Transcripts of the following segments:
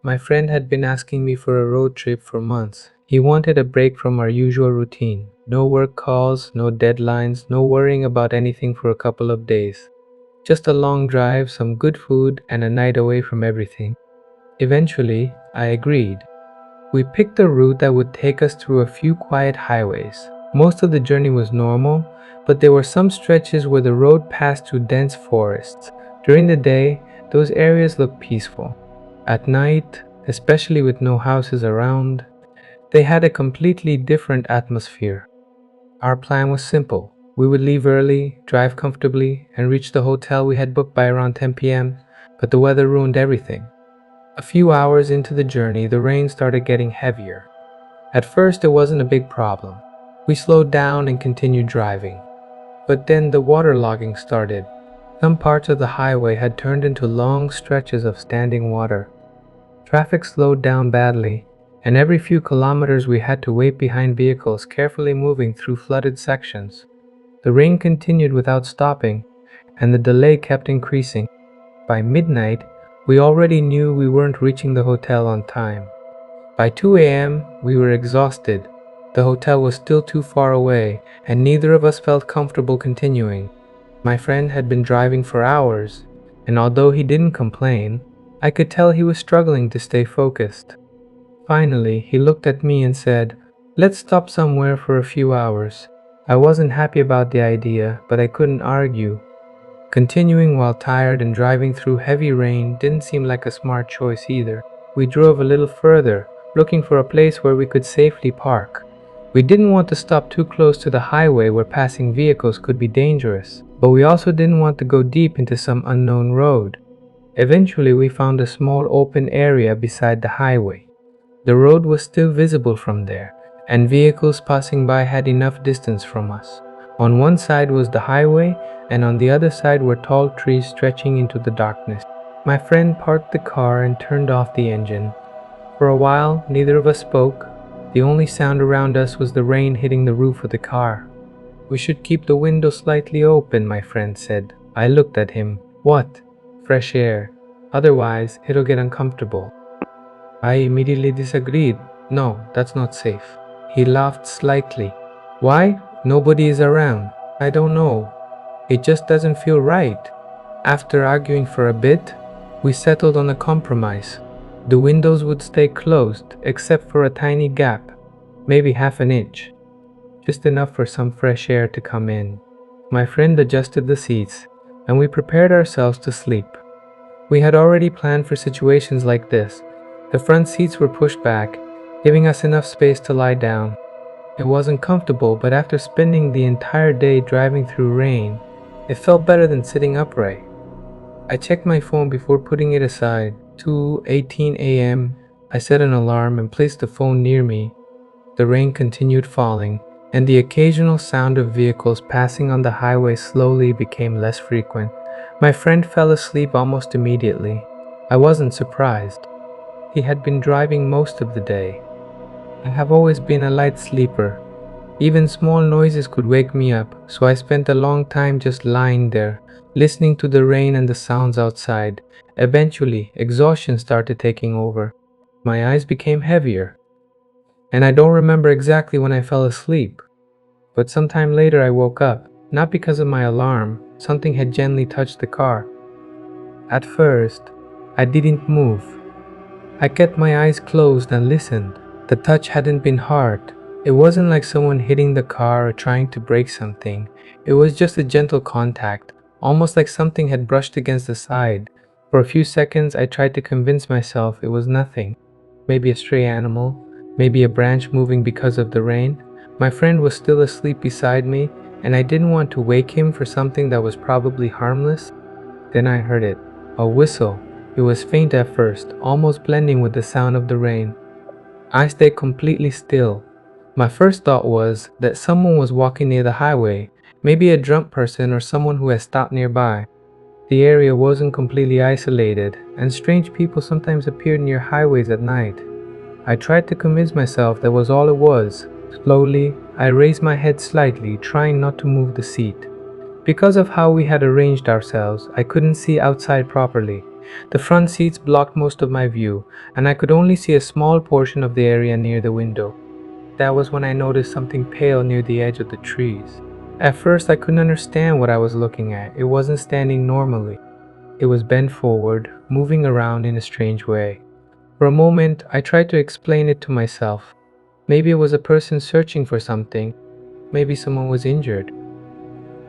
My friend had been asking me for a road trip for months. He wanted a break from our usual routine. No work calls, no deadlines, no worrying about anything for a couple of days. Just a long drive, some good food, and a night away from everything. Eventually, I agreed. We picked a route that would take us through a few quiet highways. Most of the journey was normal, but there were some stretches where the road passed through dense forests. During the day, those areas looked peaceful. At night, especially with no houses around, they had a completely different atmosphere. Our plan was simple. We would leave early, drive comfortably, and reach the hotel we had booked by around 10 p.m., but the weather ruined everything. A few hours into the journey, the rain started getting heavier. At first, it wasn't a big problem. We slowed down and continued driving. But then the waterlogging started. Some parts of the highway had turned into long stretches of standing water. Traffic slowed down badly, and every few kilometers we had to wait behind vehicles carefully moving through flooded sections. The rain continued without stopping, and the delay kept increasing. By midnight, we already knew we weren't reaching the hotel on time. By 2 a.m., we were exhausted. The hotel was still too far away, and neither of us felt comfortable continuing. My friend had been driving for hours, and although he didn't complain, I could tell he was struggling to stay focused. Finally, he looked at me and said, "Let's stop somewhere for a few hours." I wasn't happy about the idea, but I couldn't argue. Continuing while tired and driving through heavy rain didn't seem like a smart choice either. We drove a little further, looking for a place where we could safely park. We didn't want to stop too close to the highway where passing vehicles could be dangerous, but we also didn't want to go deep into some unknown road. Eventually, we found a small open area beside the highway. The road was still visible from there, and vehicles passing by had enough distance from us. On one side was the highway, and on the other side were tall trees stretching into the darkness. My friend parked the car and turned off the engine. For a while, neither of us spoke. The only sound around us was the rain hitting the roof of the car. "We should keep the window slightly open," my friend said. I looked at him. "What?" "Fresh air. Otherwise, it'll get uncomfortable." I immediately disagreed. "No, that's not safe." He laughed slightly. "Why? Nobody is around." "I don't know. It just doesn't feel right." After arguing for a bit, we settled on a compromise. The windows would stay closed, except for a tiny gap, maybe half an inch, just enough for some fresh air to come in. My friend adjusted the seats, and we prepared ourselves to sleep. We had already planned for situations like this. The front seats were pushed back, giving us enough space to lie down. It wasn't comfortable, but after spending the entire day driving through rain, it felt better than sitting upright. I checked my phone before putting it aside. 2:18 a.m. I set an alarm and placed the phone near me. The rain continued falling, and the occasional sound of vehicles passing on the highway slowly became less frequent. My friend fell asleep almost immediately. I wasn't surprised. He had been driving most of the day. I have always been a light sleeper. Even small noises could wake me up, so I spent a long time just lying there, listening to the rain and the sounds outside. Eventually, exhaustion started taking over. My eyes became heavier, and I don't remember exactly when I fell asleep. But sometime later I woke up, not because of my alarm. Something had gently touched the car. At first, I didn't move. I kept my eyes closed and listened. The touch hadn't been hard. It wasn't like someone hitting the car or trying to break something. It was just a gentle contact, almost like something had brushed against the side. For a few seconds, I tried to convince myself it was nothing. Maybe a stray animal, maybe a branch moving because of the rain. My friend was still asleep beside me, and I didn't want to wake him for something that was probably harmless. Then I heard it, a whistle. It was faint at first, almost blending with the sound of the rain. I stayed completely still. My first thought was that someone was walking near the highway, maybe a drunk person or someone who had stopped nearby. The area wasn't completely isolated, and strange people sometimes appeared near highways at night. I tried to convince myself that was all it was. Slowly, I raised my head slightly, trying not to move the seat. Because of how we had arranged ourselves, I couldn't see outside properly. The front seats blocked most of my view, and I could only see a small portion of the area near the window. That was when I noticed something pale near the edge of the trees. At first, I couldn't understand what I was looking at. It wasn't standing normally. It was bent forward, moving around in a strange way. For a moment, I tried to explain it to myself. Maybe it was a person searching for something. Maybe someone was injured.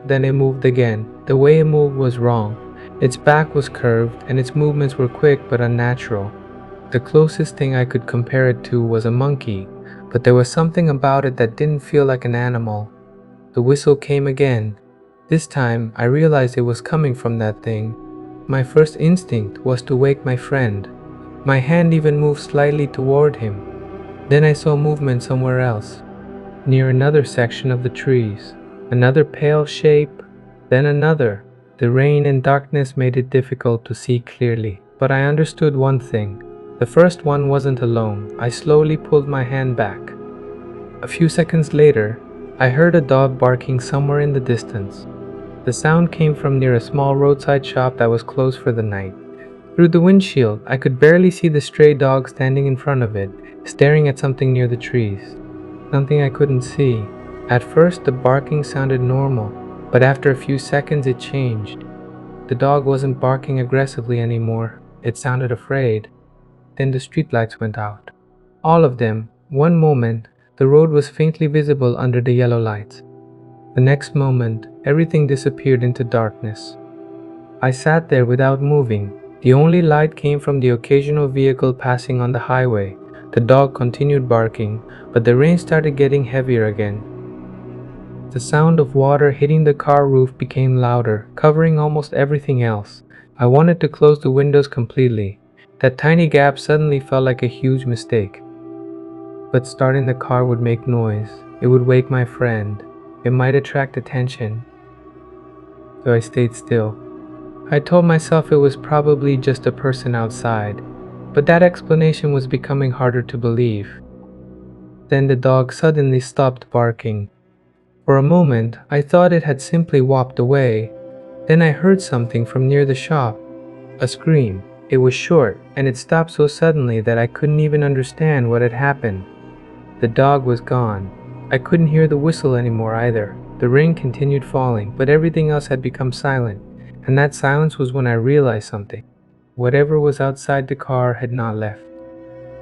Then it moved again. The way it moved was wrong. Its back was curved, and its movements were quick but unnatural. The closest thing I could compare it to was a monkey, but there was something about it that didn't feel like an animal. The whistle came again. This time, I realized it was coming from that thing. My first instinct was to wake my friend. My hand even moved slightly toward him. Then I saw movement somewhere else, near another section of the trees. Another pale shape, then another. The rain and darkness made it difficult to see clearly, but I understood one thing. The first one wasn't alone. I slowly pulled my hand back. A few seconds later, I heard a dog barking somewhere in the distance. The sound came from near a small roadside shop that was closed for the night. Through the windshield, I could barely see the stray dog standing in front of it, staring at something near the trees. Something I couldn't see. At first, the barking sounded normal, but after a few seconds it changed. The dog wasn't barking aggressively anymore. It sounded afraid. Then the streetlights went out. All of them. One moment, the road was faintly visible under the yellow lights. The next moment, everything disappeared into darkness. I sat there without moving. The only light came from the occasional vehicle passing on the highway. The dog continued barking, but the rain started getting heavier again. The sound of water hitting the car roof became louder, covering almost everything else. I wanted to close the windows completely. That tiny gap suddenly felt like a huge mistake. But starting the car would make noise. It would wake my friend. It might attract attention. So I stayed still. I told myself it was probably just a person outside, but that explanation was becoming harder to believe. Then the dog suddenly stopped barking. For a moment, I thought it had simply walked away. Then I heard something from near the shop. A scream. It was short, and it stopped so suddenly that I couldn't even understand what had happened. The dog was gone. I couldn't hear the whistle anymore either. The rain continued falling, but everything else had become silent, and that silence was when I realized something. Whatever was outside the car had not left.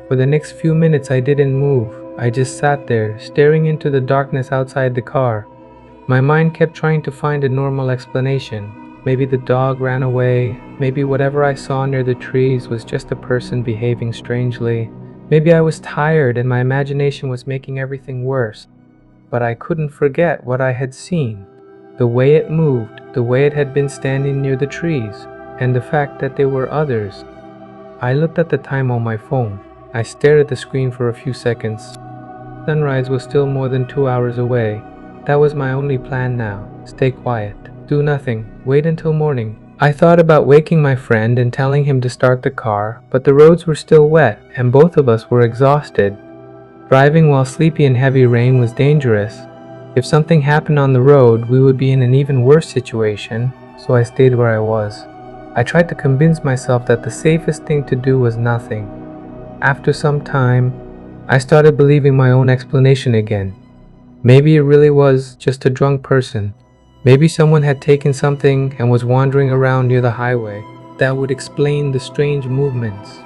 For the next few minutes I didn't move. I just sat there, staring into the darkness outside the car. My mind kept trying to find a normal explanation. Maybe the dog ran away. Maybe whatever I saw near the trees was just a person behaving strangely. Maybe I was tired and my imagination was making everything worse. But I couldn't forget what I had seen. The way it moved, the way it had been standing near the trees, and the fact that there were others. I looked at the time on my phone. I stared at the screen for a few seconds. Sunrise was still more than 2 hours away. That was my only plan now. Stay quiet. Do nothing. Wait until morning. I thought about waking my friend and telling him to start the car, but the roads were still wet and both of us were exhausted. Driving while sleepy in heavy rain was dangerous. If something happened on the road, we would be in an even worse situation, so I stayed where I was. I tried to convince myself that the safest thing to do was nothing. After some time, I started believing my own explanation again. Maybe it really was just a drunk person. Maybe someone had taken something and was wandering around near the highway. That would explain the strange movements.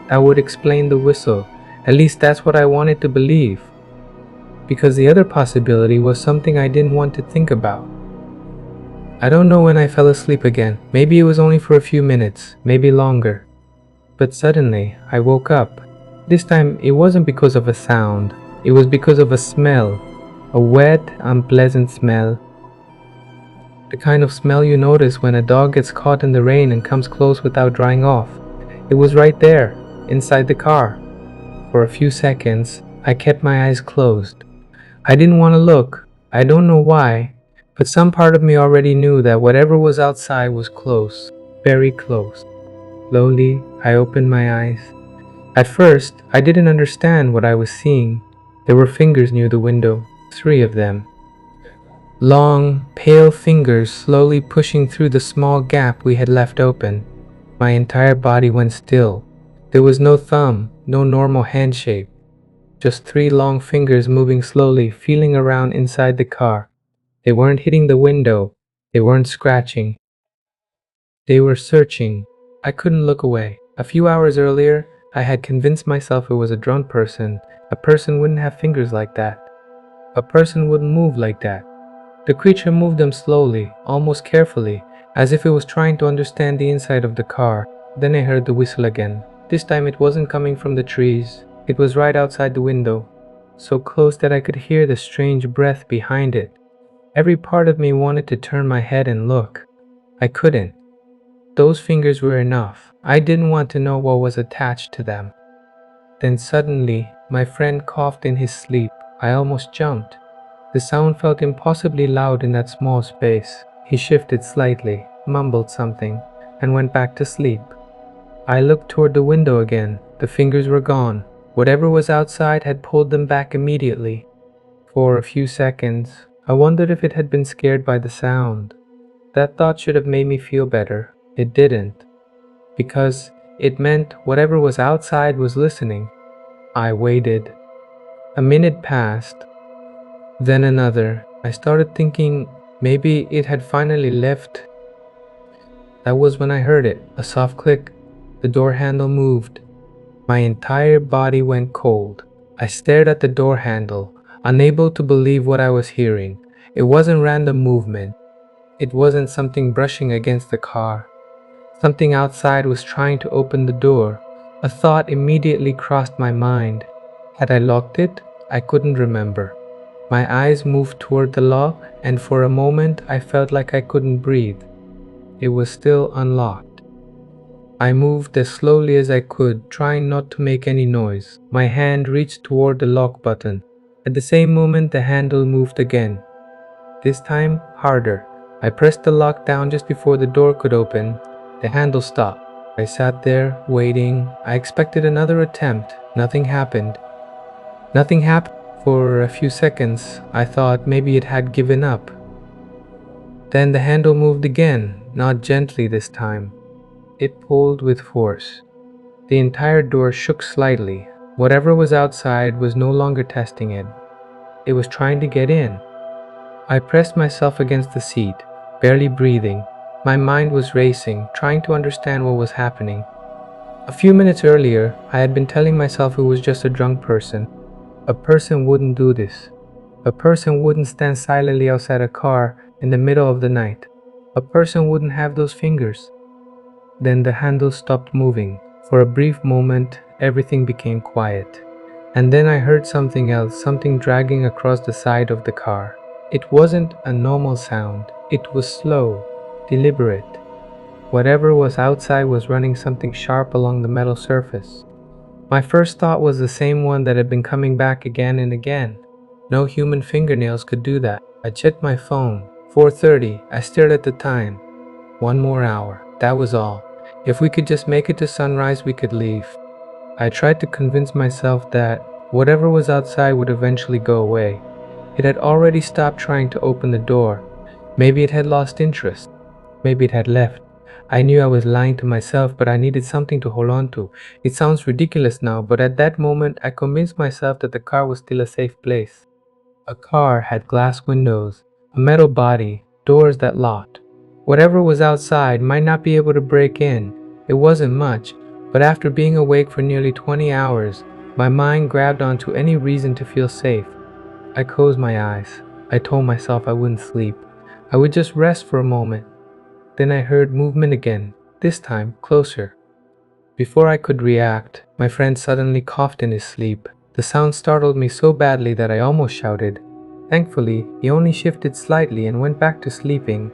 That would explain the whistle. At least that's what I wanted to believe. Because the other possibility was something I didn't want to think about. I don't know when I fell asleep again. Maybe it was only for a few minutes, maybe longer. But suddenly, I woke up. This time, it wasn't because of a sound. It was because of a smell. A wet, unpleasant smell. The kind of smell you notice when a dog gets caught in the rain and comes close without drying off. It was right there, inside the car. For a few seconds, I kept my eyes closed. I didn't want to look. I don't know why, but some part of me already knew that whatever was outside was close, very close. Slowly, I opened my eyes. At first, I didn't understand what I was seeing. There were fingers near the window, 3 of them. Long, pale fingers slowly pushing through the small gap we had left open. My entire body went still. There was no thumb, no normal hand shape, just three long fingers moving slowly, feeling around inside the car. They weren't hitting the window, they weren't scratching, they were searching. I couldn't look away. A few hours earlier, I had convinced myself it was a drunk person. A person wouldn't have fingers like that. A person wouldn't move like that. The creature moved them slowly, almost carefully, as if it was trying to understand the inside of the car. Then I heard the whistle again. This time it wasn't coming from the trees. It was right outside the window, so close that I could hear the strange breath behind it. Every part of me wanted to turn my head and look. I couldn't. Those fingers were enough. I didn't want to know what was attached to them. Then suddenly, my friend coughed in his sleep. I almost jumped. The sound felt impossibly loud in that small space. He shifted slightly, mumbled something, and went back to sleep. I looked toward the window again. The fingers were gone. Whatever was outside had pulled them back immediately. For a few seconds, I wondered if it had been scared by the sound. That thought should have made me feel better. It didn't, because it meant whatever was outside was listening. I waited. A minute passed, then another. I started thinking maybe it had finally left. That was when I heard it, a soft click. The door handle moved. My entire body went cold. I stared at the door handle, unable to believe what I was hearing. It wasn't random movement. It wasn't something brushing against the car. Something outside was trying to open the door. A thought immediately crossed my mind. Had I locked it? I couldn't remember. My eyes moved toward the lock, and for a moment I felt like I couldn't breathe. It was still unlocked. I moved as slowly as I could, trying not to make any noise. My hand reached toward the lock button. At the same moment, the handle moved again. This time, harder. I pressed the lock down just before the door could open. The handle stopped. I sat there, waiting. I expected another attempt. Nothing happened. Nothing happened. For a few seconds, I thought maybe it had given up. Then the handle moved again, not gently this time. It pulled with force. The entire door shook slightly. Whatever was outside was no longer testing it. It was trying to get in. I pressed myself against the seat, barely breathing. My mind was racing, trying to understand what was happening. A few minutes earlier, I had been telling myself it was just a drunk person. A person wouldn't do this. A person wouldn't stand silently outside a car in the middle of the night. A person wouldn't have those fingers. Then the handle stopped moving. For a brief moment, everything became quiet. And then I heard something else, something dragging across the side of the car. It wasn't a normal sound. It was slow, deliberate. Whatever was outside was running something sharp along the metal surface. My first thought was the same one that had been coming back again and again. No human fingernails could do that. I checked my phone. 4:30. I stared at the time. 1 more hour. That was all. If we could just make it to sunrise, we could leave. I tried to convince myself that whatever was outside would eventually go away. It had already stopped trying to open the door. Maybe it had lost interest. Maybe it had left. I knew I was lying to myself, but I needed something to hold on to. It sounds ridiculous now, but at that moment, I convinced myself that the car was still a safe place. A car had glass windows, a metal body, doors that locked. Whatever was outside might not be able to break in. It wasn't much, but after being awake for nearly 20 hours, my mind grabbed onto any reason to feel safe. I closed my eyes. I told myself I wouldn't sleep. I would just rest for a moment. Then I heard movement again, this time closer. Before I could react, my friend suddenly coughed in his sleep. The sound startled me so badly that I almost shouted. Thankfully, he only shifted slightly and went back to sleeping.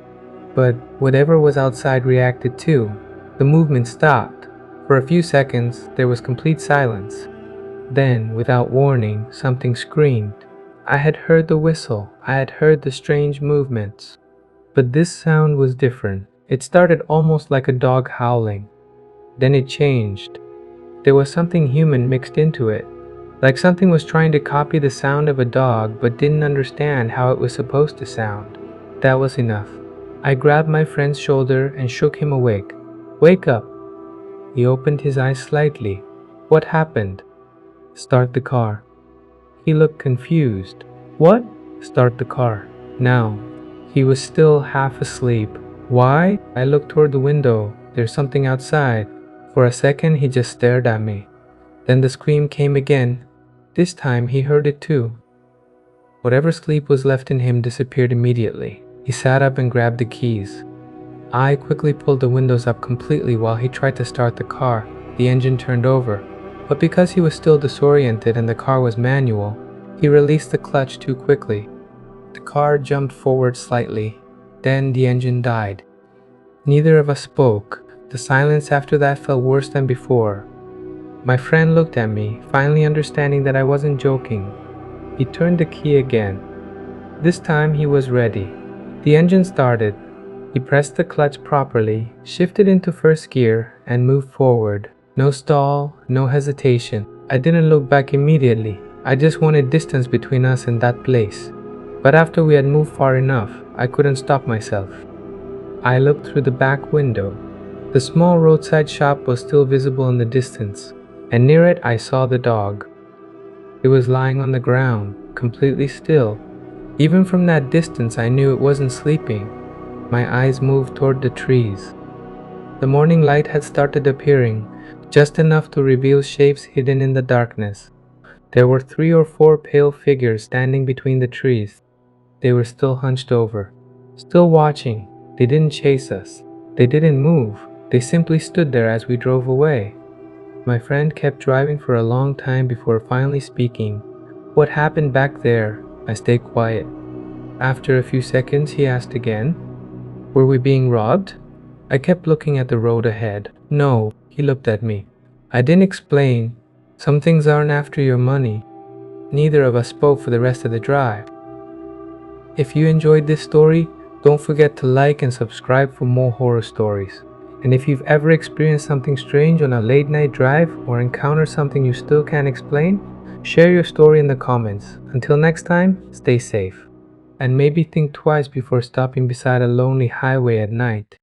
But whatever was outside reacted too. The movement stopped. For a few seconds, there was complete silence. Then, without warning, something screamed. I had heard the whistle. I had heard the strange movements. But this sound was different. It started almost like a dog howling. Then it changed. There was something human mixed into it. Like something was trying to copy the sound of a dog but didn't understand how it was supposed to sound. That was enough. I grabbed my friend's shoulder and shook him awake. Wake up! He opened his eyes slightly. What happened? Start the car. He looked confused. What? Start the car. Now. He was still half asleep. Why? I looked toward the window. There's something outside. For a second, he just stared at me. Then the scream came again. This time, he heard it too. Whatever sleep was left in him disappeared immediately. He sat up and grabbed the keys. I quickly pulled the windows up completely while he tried to start the car. The engine turned over. But because he was still disoriented and the car was manual, he released the clutch too quickly. The car jumped forward slightly. Then the engine died. Neither of us spoke. The silence after that felt worse than before. My friend looked at me, finally understanding that I wasn't joking. He turned the key again. This time he was ready. The engine started. He pressed the clutch properly, shifted into first gear, and moved forward. No stall, no hesitation. I didn't look back immediately. I just wanted distance between us and that place. But after we had moved far enough, I couldn't stop myself. I looked through the back window. The small roadside shop was still visible in the distance, and near it I saw the dog. It was lying on the ground, completely still. Even from that distance I knew it wasn't sleeping. My eyes moved toward the trees. The morning light had started appearing, just enough to reveal shapes hidden in the darkness. There were 3 or 4 pale figures standing between the trees. They were still hunched over, still watching. They didn't chase us. They didn't move. They simply stood there as we drove away. My friend kept driving for a long time before finally speaking. What happened back there? I stayed quiet. After a few seconds, he asked again, were we being robbed? I kept looking at the road ahead. No, he looked at me. I didn't explain. Some things aren't after your money. Neither of us spoke for the rest of the drive. If you enjoyed this story, don't forget to like and subscribe for more horror stories. And if you've ever experienced something strange on a late night drive or encountered something you still can't explain, share your story in the comments. Until next time, stay safe. And maybe think twice before stopping beside a lonely highway at night.